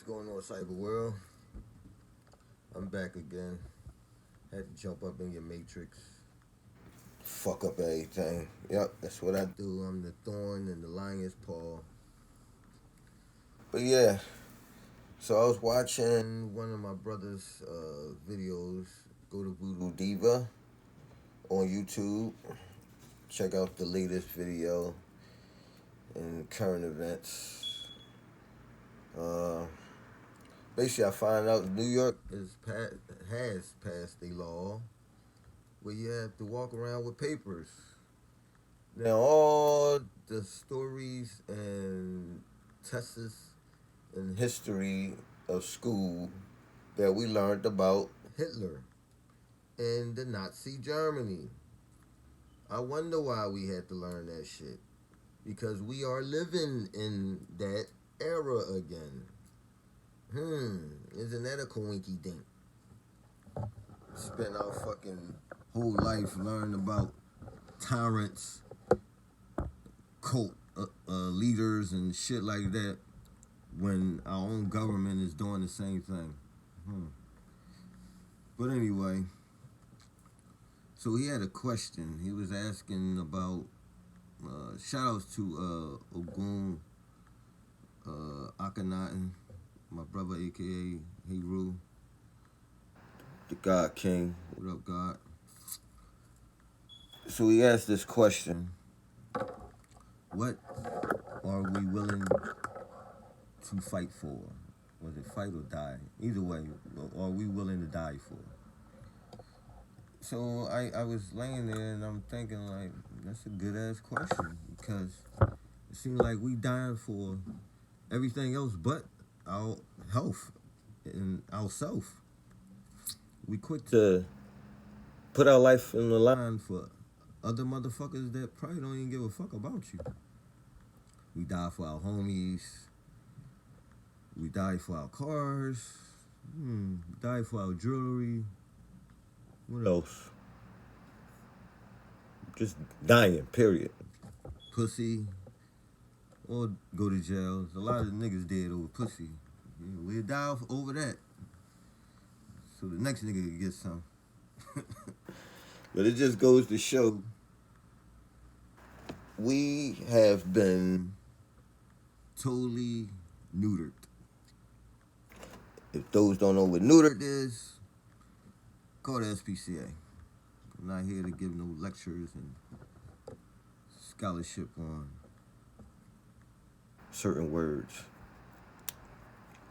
going on, Cyber World? I'm back again. Had to jump up in your matrix. Fuck up everything. Yep, that's what I do. I'm the thorn in the lion's paw. But yeah, so I was watching one of my brother's videos. Go to Voodoo Diva on YouTube. Check out the latest video and current events. Basically, I find out New York has passed a law where you have to walk around with papers. Now, all the stories and tests and history of school that we learned about Hitler and the Nazi Germany. I wonder why we had to learn that shit. Because we are living in that era again. Isn't that a coinky dink? Spent our fucking whole life learning about tyrants, cult leaders, and shit like that when our own government is doing the same thing. But anyway, so he had a question. He was asking about shout outs to Ogun Akhenaten, my brother, aka Heru, the God King. What up, God? So he asked this question: what are we willing to fight for? Was it fight or die? Either way, are we willing to die for? So I was laying there and I'm thinking, like, that's a good ass question, because it seems like we dying for everything else but our health and ourself. We quick to put our life in the line for other motherfuckers that probably don't even give a fuck about you. We die for our homies. We die for our cars. We die for our jewelry. What else? Just dying, period. Pussy. Or go to jail. There's a lot of niggas dead over pussy. We'll die over that. So the next nigga can get some. But it just goes to show we have been totally neutered. If those don't know what neutered is, call the SPCA. I'm not here to give no lectures and scholarship on certain words.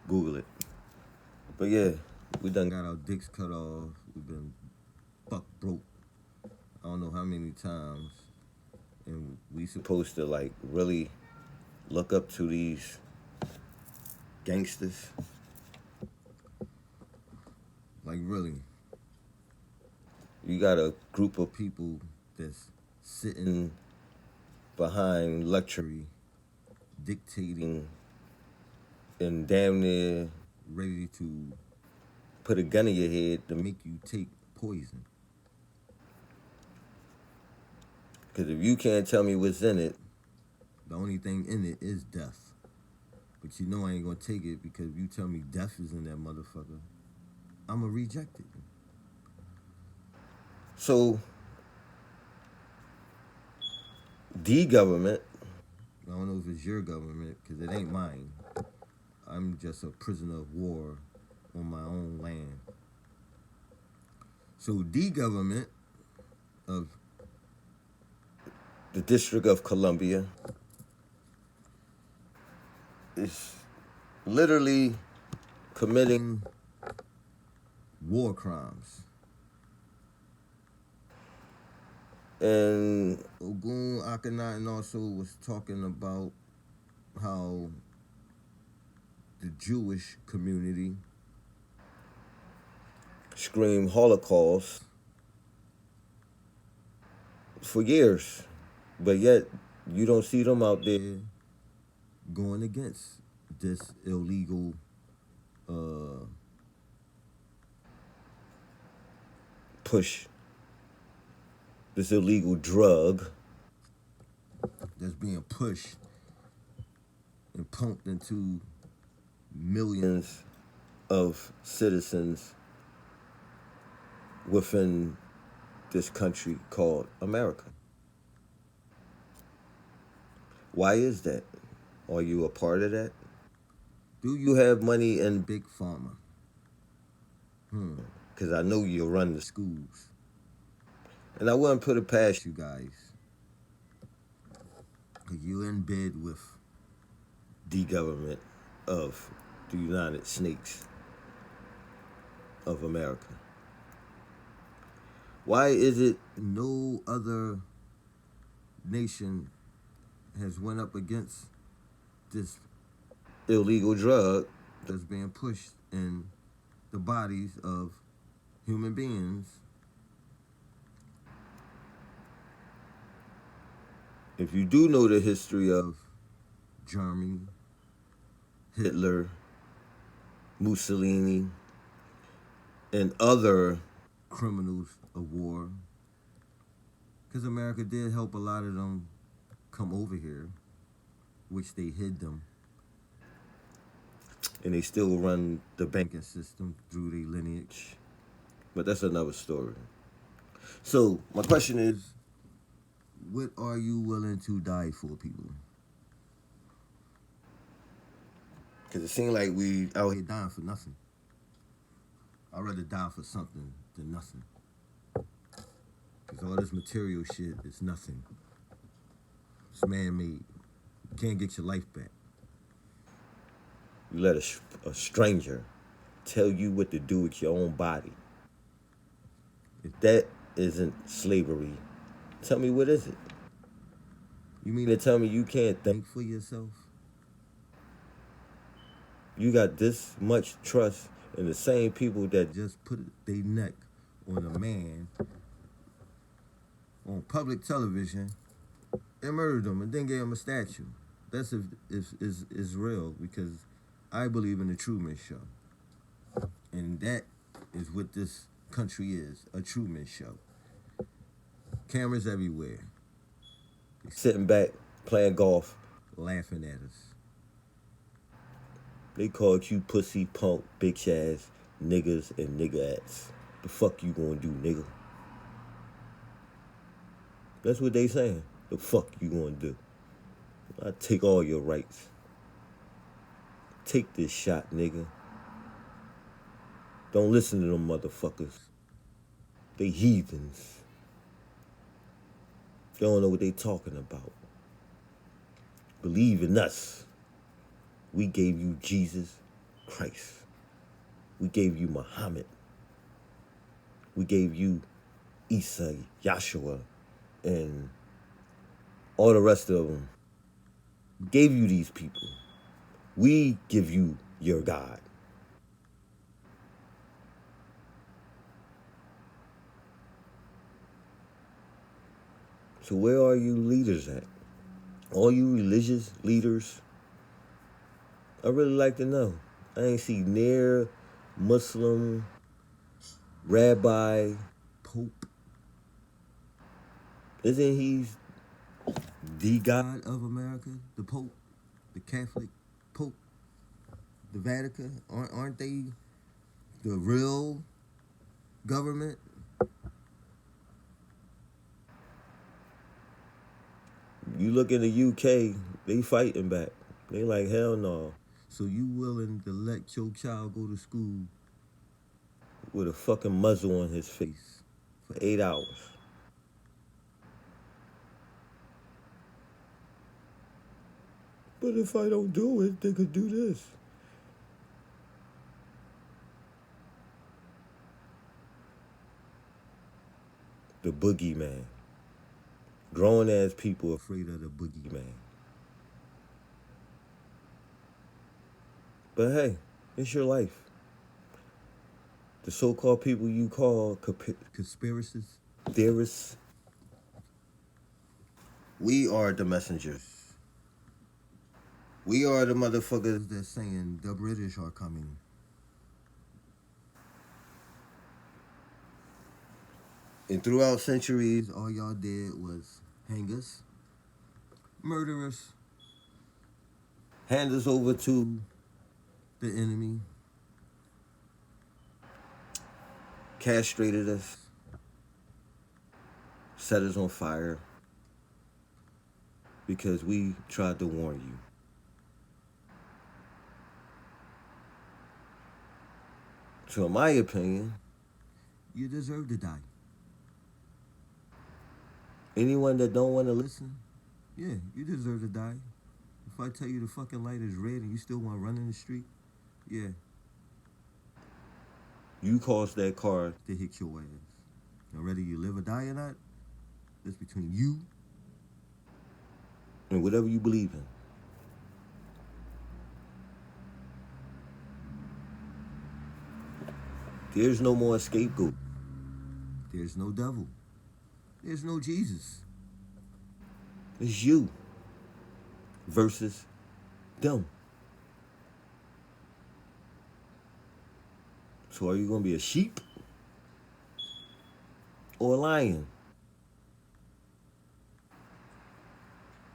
Google it. But yeah, we done got our dicks cut off. We've been fuck broke I don't know how many times. And we supposed to, like, really look up to these gangsters. Like, really. You got a group of people that's sitting behind luxury, dictating, and damn near ready to put a gun in your head to make you take poison. Because if you can't tell me what's in it, the only thing in it is death. But you know I ain't gonna take it, because if you tell me death is in that motherfucker, I'ma reject it. So, the government, I don't know if it's your government, because it ain't mine. I'm just a prisoner of war on my own land. So the government of the District of Columbia is literally committing war crimes. And Ogun Akhenaten also was talking about how the Jewish community screamed Holocaust for years, but yet you don't see them out there going against this illegal push, this illegal drug that's being pushed and pumped into millions of citizens within this country called America. Why is that? Are you a part of that? Do you have money in Big Pharma? Because I know you run the schools. And I wouldn't put it past you guys. You in bed with the government of the United States of America. Why is it no other nation has went up against this illegal drug that's being pushed in the bodies of human beings? If you do know the history of Germany, Hitler, Mussolini, and other criminals of war, because America did help a lot of them come over here, which they hid them. And they still run the banking system through their lineage. But that's another story. So, my question is, what are you willing to die for, people? Because it seems like we out here dying for nothing. I'd rather die for something than nothing. Because all this material shit is nothing. It's man-made. You can't get your life back. You let a stranger tell you what to do with your own body. If that isn't slavery, tell me what is it? You mean to tell me you can't think for yourself? You got this much trust in the same people that just put their neck on a man on public television and murdered him and then gave him a statue. That's is real, because I believe in the Truman Show. And that is what this country is, a Truman Show. Cameras everywhere. Sitting back, playing golf, laughing at us. They called you pussy, punk, bitch ass, niggas, and niggerettes. The fuck you gonna do, nigga? That's what they saying. The fuck you gonna do? I take all your rights. Take this shot, nigga. Don't listen to them motherfuckers. They heathens. They don't know what they talking about. Believe in us. We gave you Jesus Christ. We gave you Muhammad. We gave you Isa, Yahshua, and all the rest of them. We gave you these people. We give you your God. So where are you leaders at? All you religious leaders? I really like to know. I ain't see near Muslim, rabbi, pope. Isn't he the God of America? The Pope, the Catholic Pope, the Vatican? Aren't they the real government? You look in the UK, they fighting back. They like, hell no. So you willing to let your child go to school with a fucking muzzle on his face for 8 hours? But if I don't do it, they could do this. The boogeyman. Grown ass people afraid of the boogeyman. But hey, it's your life. The so-called people you call conspiracists, theorists, we are the messengers. We are the motherfuckers that's saying the British are coming. And throughout centuries, all y'all did was hang us, murder us, hand us over to the enemy castrated us, set us on fire because we tried to warn you. So in my opinion, you deserve to die. Anyone that don't want to listen, yeah, you deserve to die. If I tell you the fucking light is red and you still want to run in the street, yeah. You caused that car to hit your ass. Now, whether you live or die or not, that's between you and whatever you believe in. There's no more scapegoat. There's no devil. There's no Jesus. It's you versus them. So are you going to be a sheep or a lion?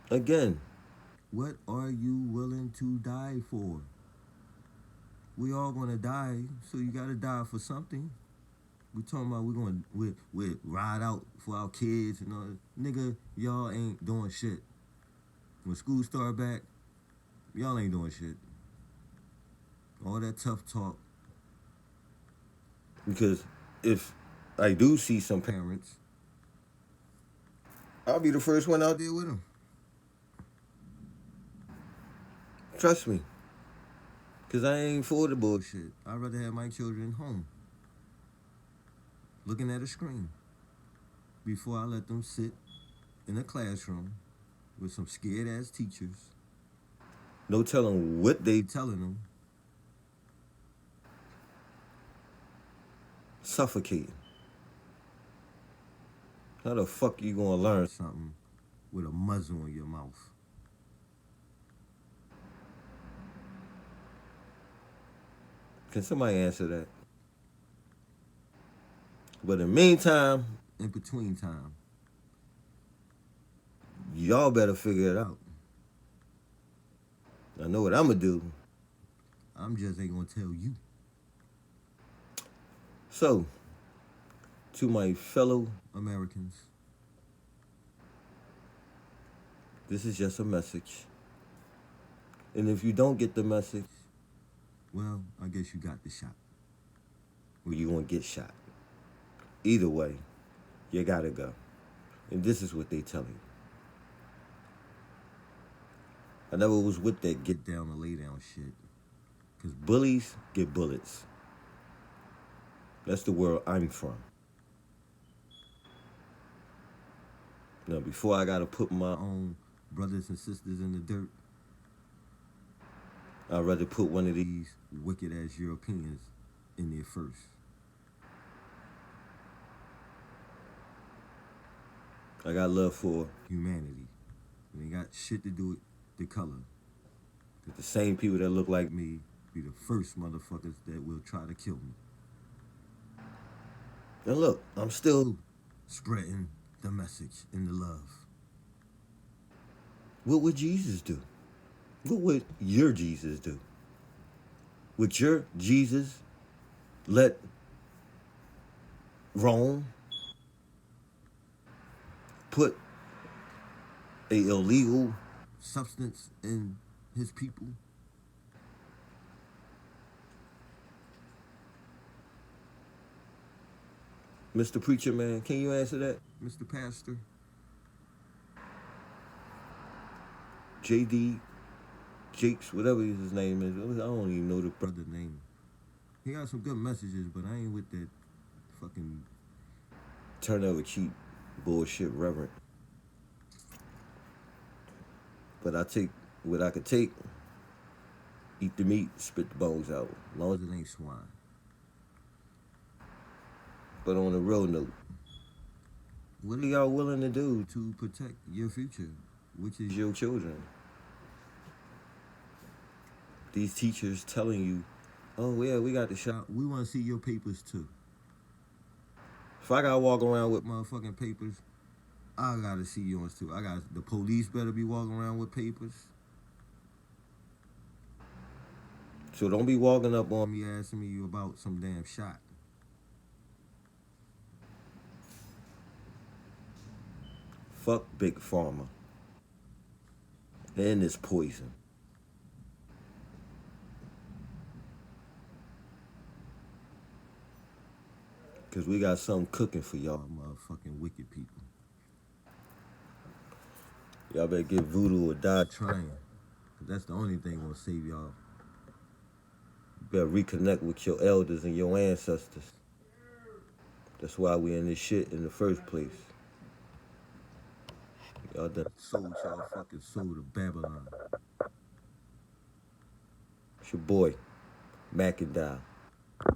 Again, what are you willing to die for? We all going to die, so you got to die for something. We talking about we ride out for our kids and all. Nigga, y'all ain't doing shit. When school start back, y'all ain't doing shit. All that tough talk. Because if I do see some parents, I'll be the first one out there with them. Trust me. Because I ain't for the bullshit. I'd rather have my children home, looking at a screen, before I let them sit in a classroom with some scared-ass teachers. No telling what they telling them. Suffocating. How the fuck you gonna learn something with a muzzle in your mouth? Can somebody answer that? But in the meantime, in between time, y'all better figure it out. I know what I'm gonna do. I'm just ain't gonna tell you. So, to my fellow Americans, this is just a message. And if you don't get the message, well, I guess you got the shot. Or you gonna get shot. Either way, you gotta go. And this is what they tell you. I never was with that get down and lay down shit. Because bullies get bullets. That's the world I'm from. Now, before I gotta put my own brothers and sisters in the dirt, I'd rather put one of these wicked-ass Europeans in there first. I got love for humanity. It ain't got shit to do with the color. Because the same people that look like me be the first motherfuckers that will try to kill me. And look, I'm still spreading the message and the love. What would Jesus do? What would your Jesus do? Would your Jesus let Rome put a illegal substance in his people? Mr. Preacher Man, can you answer that? Mr. Pastor? JD, Jakes, whatever his name is. I don't even know the brother's name. He got some good messages, but I ain't with that fucking turn of a cheap bullshit reverend. But I take what I could take, eat the meat, spit the bones out, as long as it ain't swine. But on a real note, what are y'all willing to do to protect your future, which is your children? These teachers telling you, oh yeah, we got the shot. We want to see your papers too. If I gotta walk around with motherfucking papers, I gotta see yours too. The police better be walking around with papers. So don't be walking up on me asking me you about some damn shot. Fuck Big Pharma and this poison. Cause we got something cooking for y'all motherfucking wicked people. Y'all better get voodoo or die trying. Cause that's the only thing gonna save y'all. You better reconnect with your elders and your ancestors. That's why we in this shit in the first place. Y'all done sold y'all fucking soul to Babylon. It's your boy, Mac and Dial.